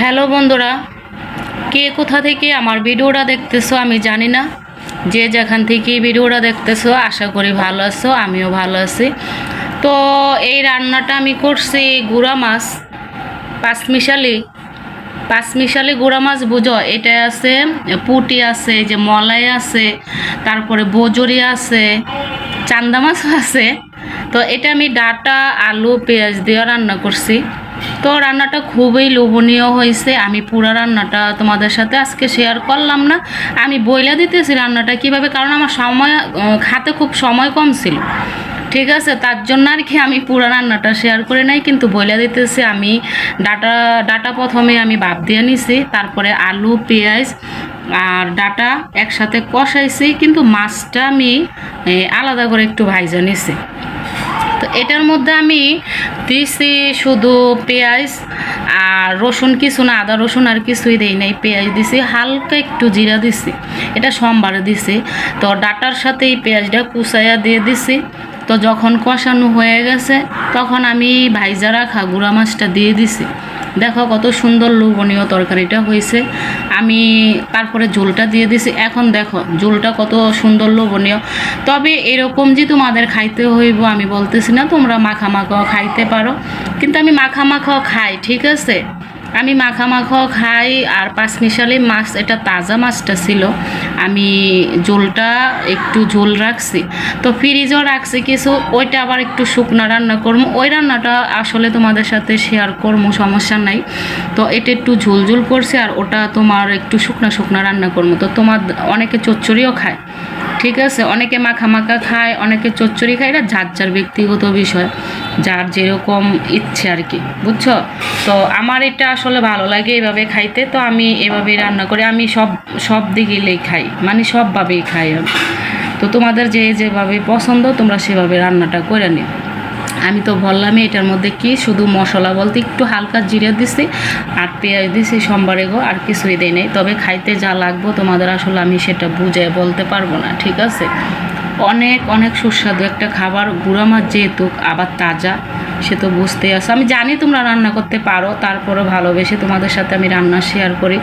Hello বন্ধুরা, কে কোথা থেকে আমার ভিডিওটা দেখতেছো আমি জানি না। যে যেখান থেকে ভিডিওটা দেখতেছো আশা করি ভালো আছো, আমিও ভালো আছি। তো এই রান্নাটা আমি করছি গুঁড়া মাছ, পাঁচমিশালি গুঁড়া মাছ বুঝো। এটা আছে পুঁটি আছে, যে মলাই আছে, তারপরে বজরি আছে, চান্দা মাছ আছে। তো এটা আমি ডাটা আলু পেঁয়াজ দিয়ে রান্না করছি। তো রান্নাটা খুবই লোভনীয় হয়েছে। আমি পুরো রান্নাটা তোমাদের সাথে আজকে শেয়ার করলাম না, আমি বইলা দিতেছি রান্নাটা কিভাবে, কারণ আমার সময় হাতে খুব সময় কম ছিল। ঠিক আছে, তার জন্য আর কি আমি পুরো রান্নাটা শেয়ার করে নাই, কিন্তু বইলা দিতেছি। আমি ডাটা প্রথমে আমি ভাপ দিয়ে নিছি, তারপরে আলু পেঁয়াজ আর ডাটা একসাথে কষাইছি, কিন্তু মাছটা আমি আলাদা করে একটু ভাইজা নিছি। তো এটার মধ্যে আমি দিছি শুধু পেঁয়াজ আর রসুন, কিছু না, আদা রসুন আর কিছুই দেই নাই। পেঁয়াজ দিছি, হালকা একটু জিরা দিছি, এটা সোমবারে দিছি। তো ডাটার সাথে এই পেঁয়াজটা কুচাইয়া দিয়ে দিছি। তো যখন কষানো হয়ে গেছে তখন আমি ভাইজা রাখা গুঁড়া মাছটা দিয়ে দিছি। দেখো কত সুন্দর লোভনীয় তরকারিটা হয়েছে। আমি তারপরে ঝোলটা দিয়ে দিছি। এখন দেখো ঝোলটা কত সুন্দর লোভনীয়। তবে এরকম যে তোমাদের খাইতে হইব আমি বলতেছি না, তোমরা মাখা মাখাও খাইতে পারো, কিন্তু আমি মাখা মাখাও খাই। ঠিক আছে, আমি মাখা মাখাও খাই। আর পাঁচমিশালি মাছ, এটা তাজা মাছটা ছিল। আমি ঝোলটা একটু ঝোল রাখছি, তো ফ্রিজও রাখছি কিছু। ওইটা আবার একটু শুকনা রান্না করবো, ওই রান্নাটা আসলে তোমাদের সাথে শেয়ার করবো, সমস্যা নাই। তো এটা একটু ঝোল ঝোল করছি, আর ওটা তোমার একটু শুকনা শুকনা রান্না করবো। তো তোমার অনেকে চচ্চড়িও খায়, ঠিক আছে, অনেকে মাখা মাখা খায়, অনেকে চচ্চড়ি খায়। এটা যার যার ব্যক্তিগত বিষয়, যার যেরকম ইচ্ছে আর কি, বুঝছো। তো আমার এটা আসলে ভালো লাগে এভাবে খাইতে, তো আমি এভাবেই রান্না করি। আমি সব দিকেই খাই, মানে সবভাবেই খাই আমি। তো তোমাদের যেভাবে পছন্দ তোমরা সেভাবে রান্নাটা করে নিও। আমি তো বললামই এটার মধ্যে কি শুধু মশলা বলতে একটু হালকা জিরে দিছি আর পেঁয়াজ দিছি সোমবারে গো, আর কিছুই দেয় নেই। তবে খাইতে যা লাগবো তোমাদের আসলে আমি সেটা বুঝে বলতে পারবো না। ঠিক আছে, অনেক অনেক সুস্বাদু একটা খাবার। গুঁড়া মাছ যেহেতু আবার তাজা, সে তো বুঝতেই আছে। আমি জানি তোমরা রান্না করতে পারো, তারপরে ভালোবেসে তোমাদের সাথে আমি রান্না শেয়ার করি।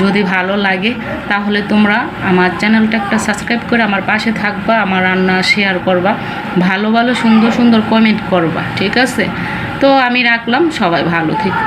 যদি ভালো লাগে তাহলে তোমরা আমার চ্যানেলটা একটা সাবস্ক্রাইব করে আমার পাশে থাকবা, আমার রান্না শেয়ার করবা, ভালো ভালো সুন্দর সুন্দর কমেন্ট করবা। ঠিক আছে, তো আমি রাখলাম, সবাই ভালো থেকো।